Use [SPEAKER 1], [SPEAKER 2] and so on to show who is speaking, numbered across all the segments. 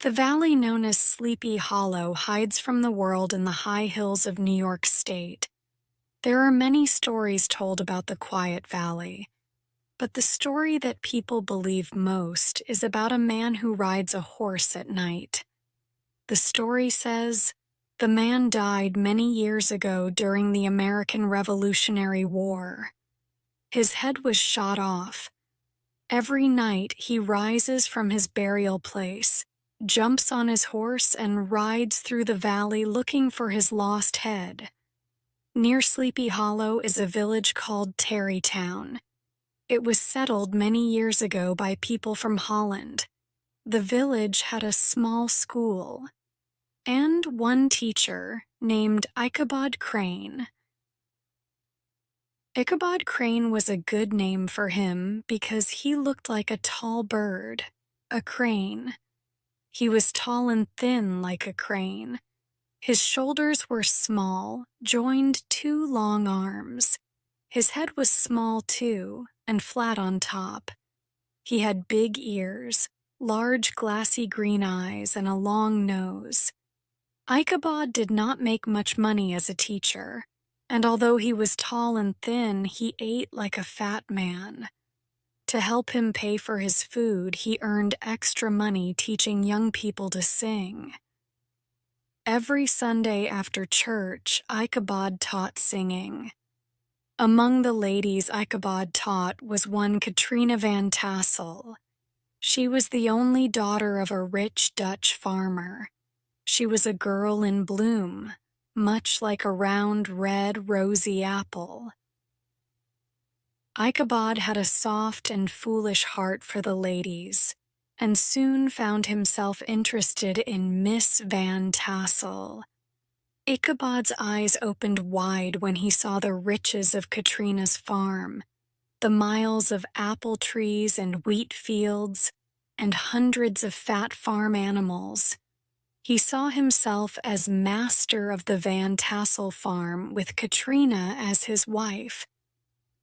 [SPEAKER 1] The valley known as Sleepy Hollow hides from the world in the high hills of New York State. There are many stories told about the quiet valley, but the story that people believe most is about a man who rides a horse at night. The story says, the man died many years ago during the American Revolutionary War. His head was shot off. Every night he rises from his burial place, jumps on his horse, and rides through the valley looking for his lost head. Near Sleepy Hollow is a village called Tarrytown. It was settled many years ago by people from Holland. The village had a small school and one teacher named Ichabod Crane. Ichabod Crane was a good name for him because he looked like a tall bird, a crane. He was tall and thin like a crane. His shoulders were small, joined two long arms. His head was small too, and flat on top. He had big ears, large glassy green eyes, and a long nose. Ichabod did not make much money as a teacher, and although he was tall and thin, he ate like a fat man. To help him pay for his food, he earned extra money teaching young people to sing. Every Sunday after church, Ichabod taught singing. Among the ladies Ichabod taught was one Katrina Van Tassel. She was the only daughter of a rich Dutch farmer. She was a girl in bloom, much like a round, red, rosy apple. Ichabod had a soft and foolish heart for the ladies, and soon found himself interested in Miss Van Tassel. Ichabod's eyes opened wide when he saw the riches of Katrina's farm, the miles of apple trees and wheat fields, and hundreds of fat farm animals. He saw himself as master of the Van Tassel farm with Katrina as his wife.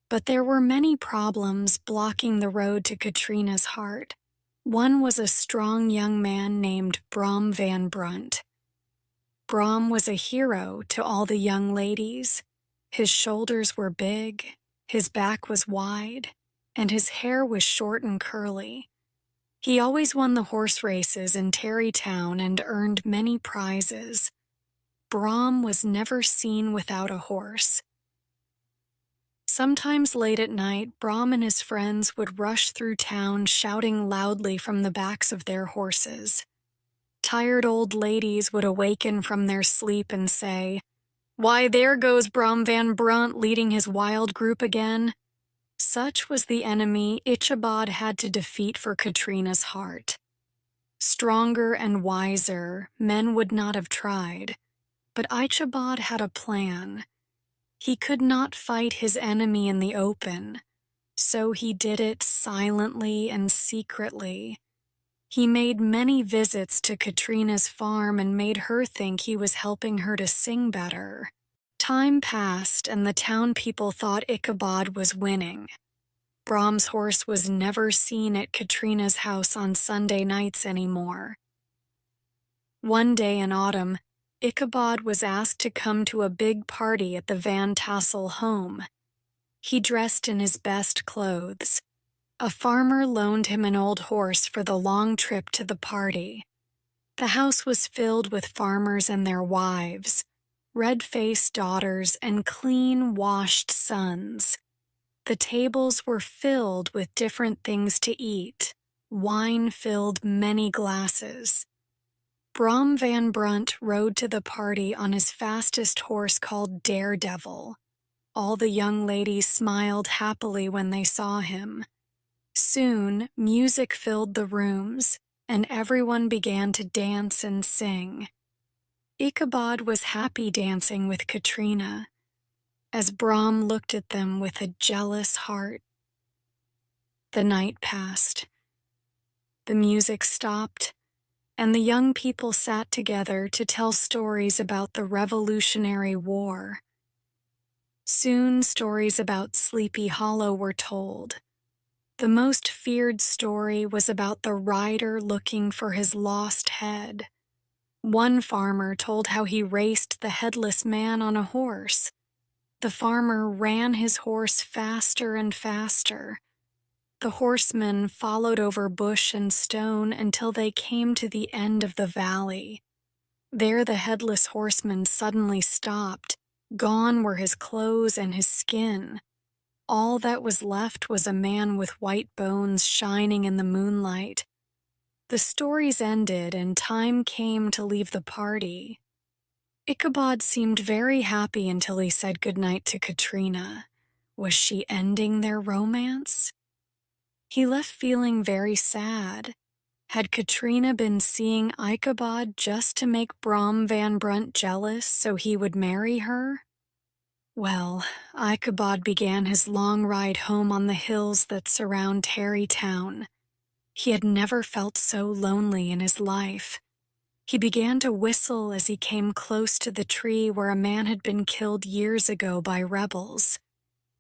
[SPEAKER 1] But there were many problems blocking the road to Katrina's heart. One was a strong young man named Brom Van Brunt. Brom was a hero to all the young ladies. His shoulders were big, his back was wide, and his hair was short and curly. He always won the horse races in Tarrytown and earned many prizes. Brom was never seen without a horse. Sometimes late at night, Brom and his friends would rush through town shouting loudly from the backs of their horses. Tired old ladies would awaken from their sleep and say, "Why, there goes Brom Van Brunt leading his wild group again." Such was the enemy Ichabod had to defeat for Katrina's heart. Stronger and wiser, men would not have tried, but Ichabod had a plan. He could not fight his enemy in the open, so he did it silently and secretly. He made many visits to Katrina's farm and made her think he was helping her to sing better. Time passed, and the town people thought Ichabod was winning. Brom's horse was never seen at Katrina's house on Sunday nights anymore. One day in autumn, Ichabod was asked to come to a big party at the Van Tassel home. He dressed in his best clothes. A farmer loaned him an old horse for the long trip to the party. The house was filled with farmers and their wives, red-faced daughters, and clean-washed sons. The tables were filled with different things to eat. Wine filled many glasses. Brom Van Brunt rode to the party on his fastest horse called Daredevil. All the young ladies smiled happily when they saw him. Soon, music filled the rooms, and everyone began to dance and sing. Ichabod was happy dancing with Katrina, as Brom looked at them with a jealous heart. The night passed. The music stopped, and the young people sat together to tell stories about the Revolutionary War. Soon stories about Sleepy Hollow were told. The most feared story was about the rider looking for his lost head. One farmer told how he raced the headless man on a horse. The farmer ran his horse faster and faster. The horseman followed over bush and stone until they came to the end of the valley. There the headless horseman suddenly stopped. Gone were his clothes and his skin. All that was left was a man with white bones shining in the moonlight. The stories ended and time came to leave the party. Ichabod seemed very happy until he said goodnight to Katrina. Was she ending their romance? He left feeling very sad. Had Katrina been seeing Ichabod just to make Brom Van Brunt jealous so he would marry her? Well, Ichabod began his long ride home on the hills that surround Tarrytown. He had never felt so lonely in his life. He began to whistle as he came close to the tree where a man had been killed years ago by rebels.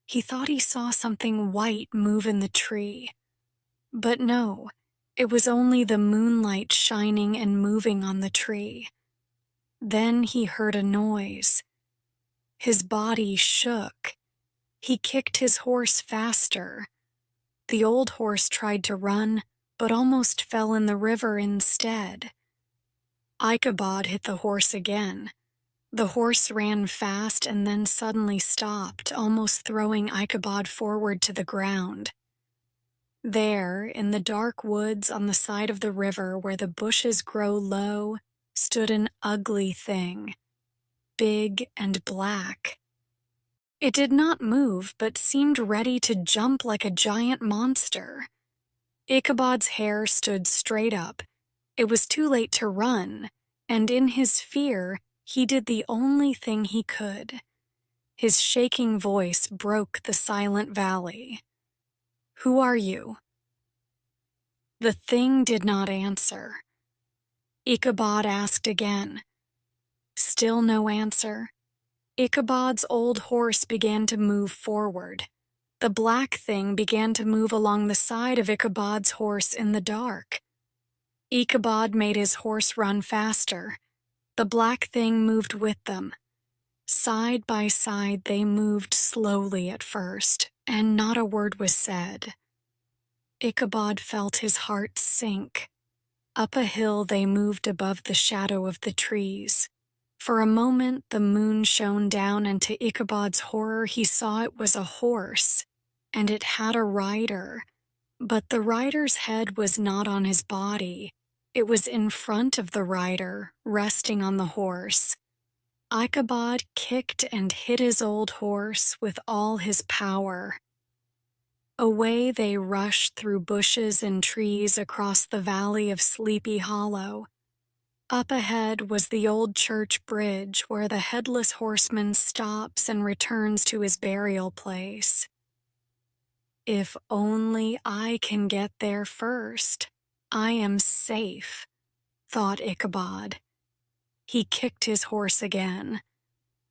[SPEAKER 1] He thought he saw something white move in the tree. But no, it was only the moonlight shining and moving on the tree. Then he heard a noise. His body shook. He kicked his horse faster. The old horse tried to run, but almost fell in the river instead. Ichabod hit the horse again. The horse ran fast and then suddenly stopped, almost throwing Ichabod forward to the ground. There, in the dark woods on the side of the river where the bushes grow low, stood an ugly thing, big and black. It did not move, but seemed ready to jump like a giant monster. Ichabod's hair stood straight up. It was too late to run, and in his fear, he did the only thing he could. His shaking voice broke the silent valley. "Who are you?" The thing did not answer. Ichabod asked again. Still no answer. Ichabod's old horse began to move forward. The black thing began to move along the side of Ichabod's horse in the dark. Ichabod made his horse run faster. The black thing moved with them. Side by side they moved slowly at first, and not a word was said. Ichabod felt his heart sink. Up a hill they moved above the shadow of the trees. For a moment the moon shone down, and to Ichabod's horror he saw it was a horse, and it had a rider. But the rider's head was not on his body. It was in front of the rider, resting on the horse. Ichabod kicked and hit his old horse with all his power. Away they rushed through bushes and trees across the valley of Sleepy Hollow. Up ahead was the old church bridge where the Headless Horseman stops and returns to his burial place. If only I can get there first, I am safe, thought Ichabod. He kicked his horse again.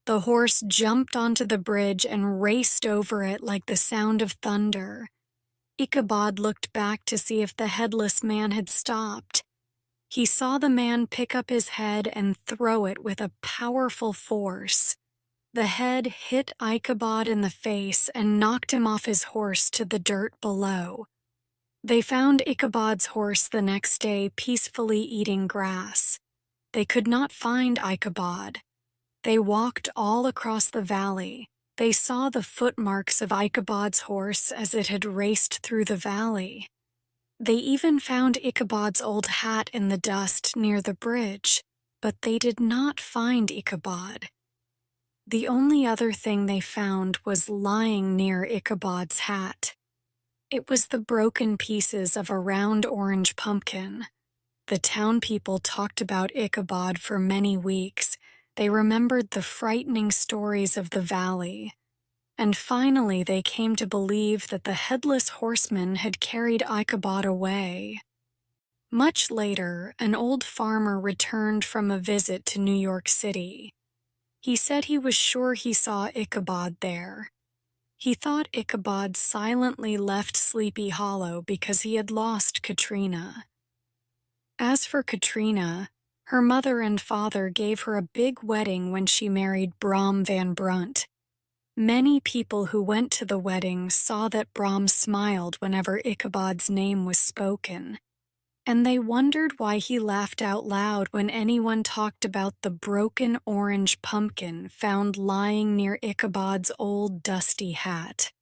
[SPEAKER 1] The horse jumped onto the bridge and raced over it like the sound of thunder. Ichabod looked back to see if the headless man had stopped. He saw the man pick up his head and throw it with a powerful force. The head hit Ichabod in the face and knocked him off his horse to the dirt below. They found Ichabod's horse the next day peacefully eating grass. They could not find Ichabod. They walked all across the valley. They saw the footmarks of Ichabod's horse as it had raced through the valley. They even found Ichabod's old hat in the dust near the bridge, but they did not find Ichabod. The only other thing they found was lying near Ichabod's hat. It was the broken pieces of a round orange pumpkin. The town people talked about Ichabod for many weeks. They remembered the frightening stories of the valley. And finally they came to believe that the Headless Horseman had carried Ichabod away. Much later, an old farmer returned from a visit to New York City. He said he was sure he saw Ichabod there. He thought Ichabod silently left Sleepy Hollow because he had lost Katrina. As for Katrina, her mother and father gave her a big wedding when she married Brom Van Brunt. Many people who went to the wedding saw that Brom smiled whenever Ichabod's name was spoken, and they wondered why he laughed out loud when anyone talked about the broken orange pumpkin found lying near Ichabod's old dusty hat.